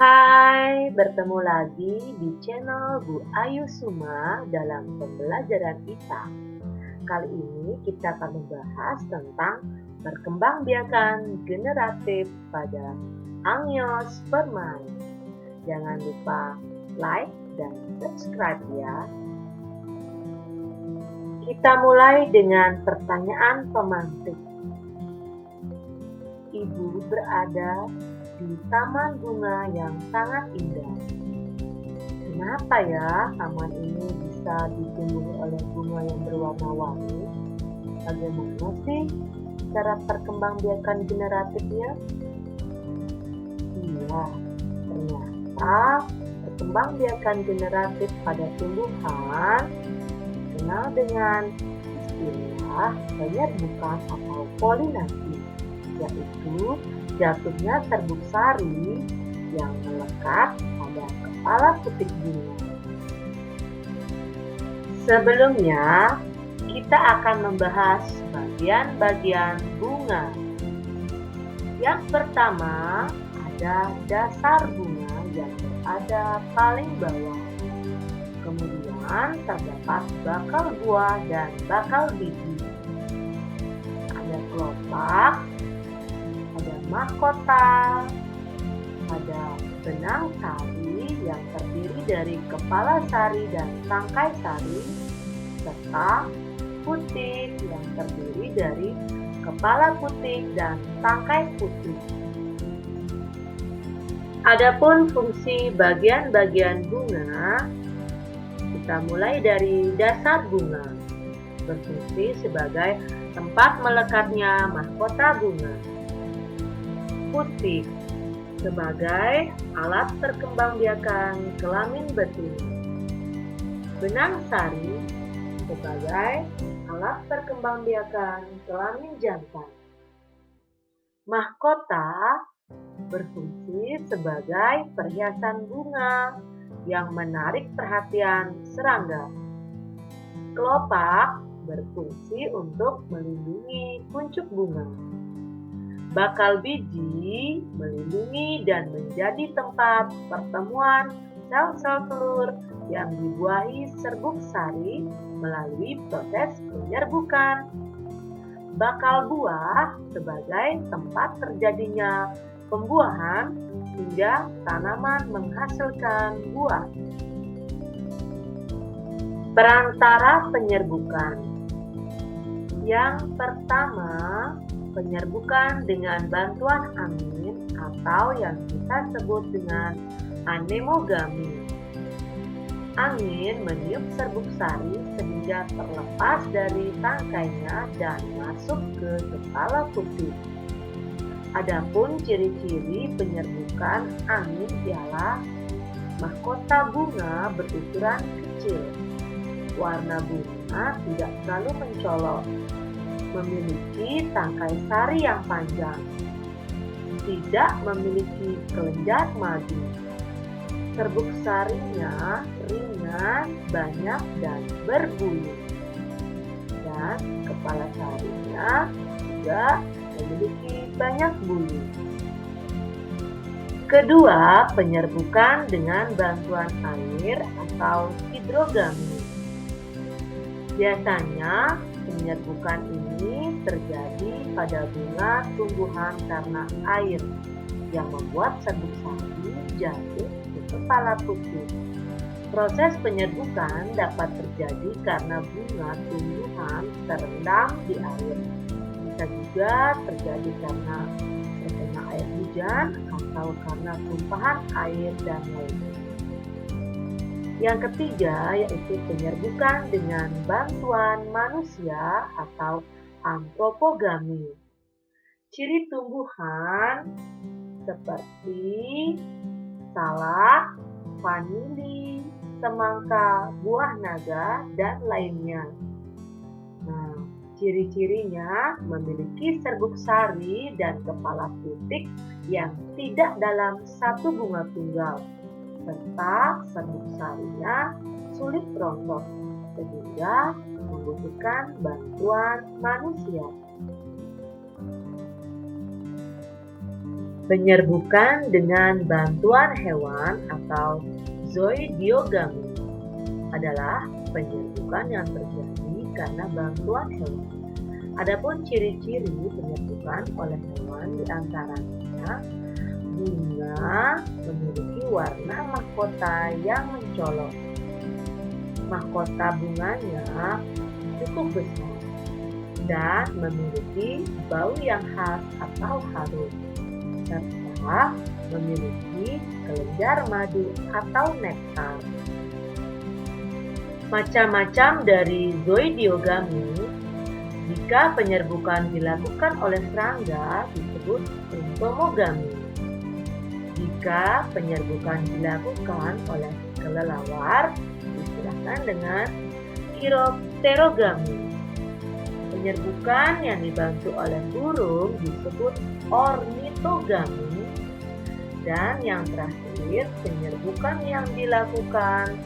Hai, bertemu lagi di channel Bu Ayu Suma dalam pembelajaran IPA. Kali ini kita akan membahas tentang perkembangbiakan generatif pada angiospermae. Jangan lupa like dan subscribe ya. Kita mulai dengan pertanyaan pemantik. Ibu berada di taman bunga yang sangat indah. Kenapa ya taman ini bisa ditumbuhi oleh bunga yang berwarna-warni? Bagaimana sih cara perkembangbiakan generatifnya? Iya, ternyata perkembangbiakan generatif pada tumbuhan dikenal dengan istilah penyerbukan atau polinasi, yaitu jatuhnya serbuk sari yang melekat pada kepala putik bunga. Sebelumnya, kita akan membahas bagian-bagian bunga. Yang pertama, ada dasar bunga yang berada paling bawah. Kemudian terdapat bakal buah dan bakal biji. Ada kelopak, ada mahkota, ada benang sari yang terdiri dari kepala sari dan tangkai sari, serta putik yang terdiri dari kepala putik dan tangkai putik. Adapun fungsi bagian-bagian bunga, kita mulai dari dasar bunga, berfungsi sebagai tempat melekatnya mahkota bunga. Putik sebagai alat perkembangbiakan kelamin betina. Benang sari sebagai alat perkembangbiakan kelamin jantan. Mahkota berfungsi sebagai perhiasan bunga yang menarik perhatian serangga. Kelopak berfungsi untuk melindungi kuncup bunga. Bakal biji melindungi dan menjadi tempat pertemuan sel-sel telur yang dibuahi serbuk sari melalui proses penyerbukan. Bakal buah sebagai tempat terjadinya pembuahan hingga tanaman menghasilkan buah. Perantara penyerbukan. Yang pertama, penyerbukan dengan bantuan angin atau yang kita sebut dengan anemogami. Angin meniup serbuk sari sehingga terlepas dari tangkainya dan masuk ke kepala putik. Adapun ciri-ciri penyerbukan angin ialah mahkota bunga berukuran kecil, warna bunga tidak terlalu mencolok, memiliki tangkai sari yang panjang, tidak memiliki kelenjar madu. Serbuk sarinya ringan, banyak, dan berbulu. Dan kepala sarinya juga memiliki banyak bulu. Kedua, penyerbukan dengan bantuan air atau hidrogami. Biasanya penyerbukan ini terjadi pada bunga tumbuhan karena air yang membuat serbuk sari jatuh ke kepala putik. Proses penyerbukan dapat terjadi karena bunga tumbuhan terendam di air. Bisa juga terjadi karena terkena air hujan atau karena tumpahan air dan lainnya. Yang ketiga yaitu penyerbukan dengan bantuan manusia atau antropogami. Ciri tumbuhan seperti salak, vanili, semangka, buah naga, dan lainnya. Nah, ciri-cirinya memiliki serbuk sari dan kepala putik yang tidak dalam satu bunga tunggal, serta serbuk sarinya sulit rontok sehingga membutuhkan bantuan manusia. Penyerbukan dengan bantuan hewan atau zoidiogami adalah penyerbukan yang terjadi karena bantuan hewan. Adapun ciri-ciri penyerbukan oleh hewan diantaranya bunga memiliki warna mahkota yang mencolok. Mahkota bunganya cukup besar dan memiliki bau yang khas atau harum, serta memiliki kelenjar madu atau nektar. Macam-macam dari zoidiogami, jika penyerbukan dilakukan oleh serangga disebut entomogami. Jika penyerbukan dilakukan oleh kelelawar diistilahkan dengan chiropterogami. Penyerbukan yang dibantu oleh burung disebut ornitogami. Dan yang terakhir, penyerbukan yang dilakukan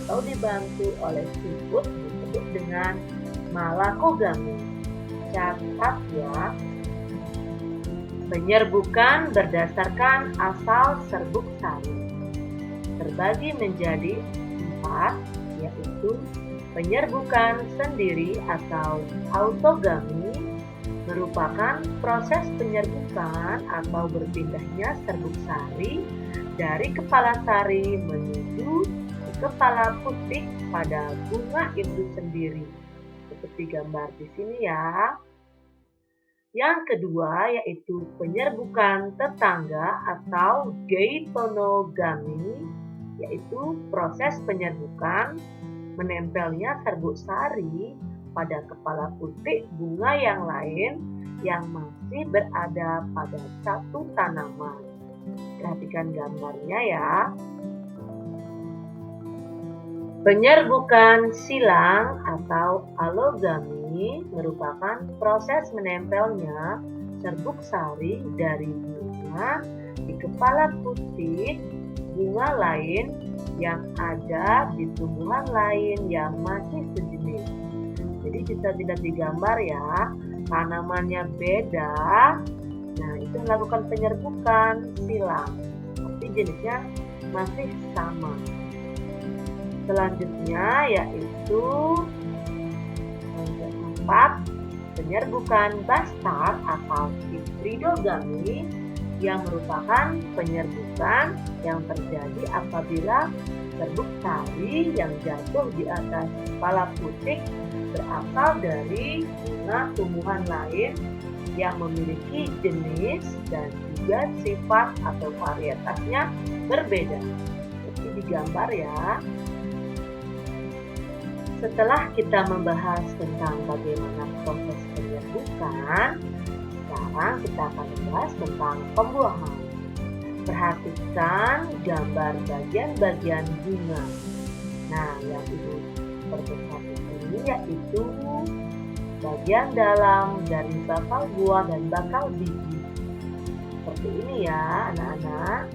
atau dibantu oleh siput disebut dengan malakogami. Catat ya, penyerbukan berdasarkan asal serbuk sari terbagi menjadi 4, yaitu penyerbukan sendiri atau autogami merupakan proses penyerbukan atau berpindahnya serbuk sari dari kepala sari menuju ke kepala putik pada bunga itu sendiri. Seperti gambar di sini ya. Yang kedua yaitu penyerbukan tetangga atau geitonogami, yaitu proses penyerbukan menempelnya serbuk sari pada kepala putik bunga yang lain yang masih berada pada satu tanaman. Perhatikan gambarnya ya. Penyerbukan silang atau alogami merupakan proses menempelnya serbuk sari dari bunga di kepala putik bunga lain yang ada di tumbuhan lain yang masih sejenis. Jadi bisa dilihat di gambar ya, tanamannya beda. Nah, itu melakukan penyerbukan silang, tapi jenisnya masih sama. Selanjutnya yaitu yang keempat, penyerbukan bastar atau hibridogami yang merupakan penyerbukan yang terjadi apabila serbuk sari yang jatuh di atas kepala putik berasal dari bunga tumbuhan lain yang memiliki jenis dan juga sifat atau varietasnya berbeda. Seperti di gambar ya. Setelah kita membahas tentang bagaimana proses penyerbukan, sekarang kita akan membahas tentang pembuahan. Perhatikan gambar bagian-bagian bunga. Nah, yang Ibu perhatikan ini yaitu bagian dalam dari bakal buah dan bakal biji. Seperti ini ya, anak-anak.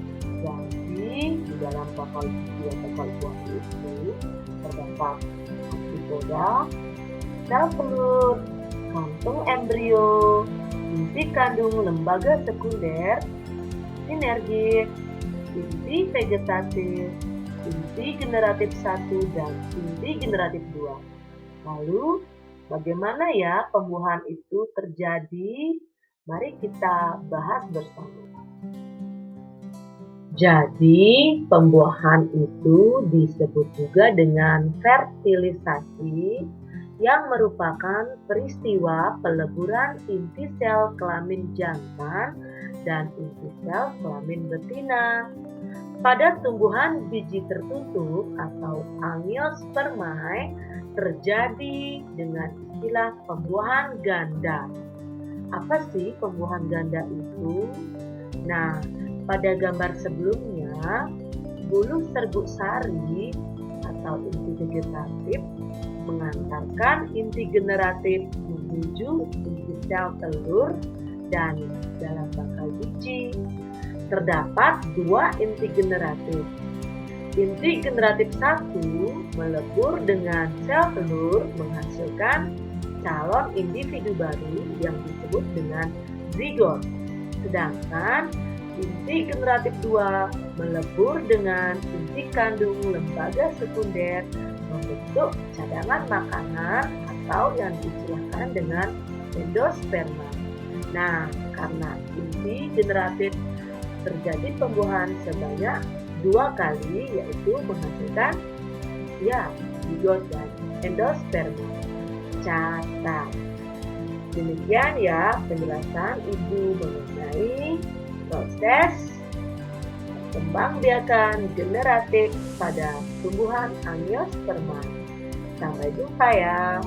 Jadi, di dalam bakal biji dan bakal buah itu terdapat antipoda, sel telur, kantung embrio, inti kandung lembaga sekunder, sinergis, inti vegetatif, inti generatif 1 dan inti generatif 2. Lalu, bagaimana ya pembuahan itu terjadi? Mari kita bahas bersama. Jadi, pembuahan itu disebut juga dengan fertilisasi yang merupakan peristiwa peleburan inti sel kelamin jantan dan inti sel kelamin betina. Pada tumbuhan biji tertutup atau angiospermae terjadi dengan istilah pembuahan ganda. Apa sih pembuahan ganda itu? Nah, pada gambar sebelumnya, bulu serbuk sari atau inti vegetatif mengantarkan inti generatif menuju inti sel telur dan dalam bakal biji. Terdapat 2 inti generatif. Inti generatif 1 melebur dengan sel telur menghasilkan calon individu baru yang disebut dengan zigot. Sedangkan Inti generatif 2 melebur dengan inti kandung lembaga sekunder membentuk cadangan makanan atau yang diistilahkan dengan endosperma. Nah, karena inti generatif terjadi pembuahan sebanyak 2 kali, yaitu menghasilkan zigot dan endosperma. Catat. Demikian ya penjelasan Ibu mengenai proses perkembangbiakan generatif pada tumbuhan angiosperma. Sampai jumpa ya.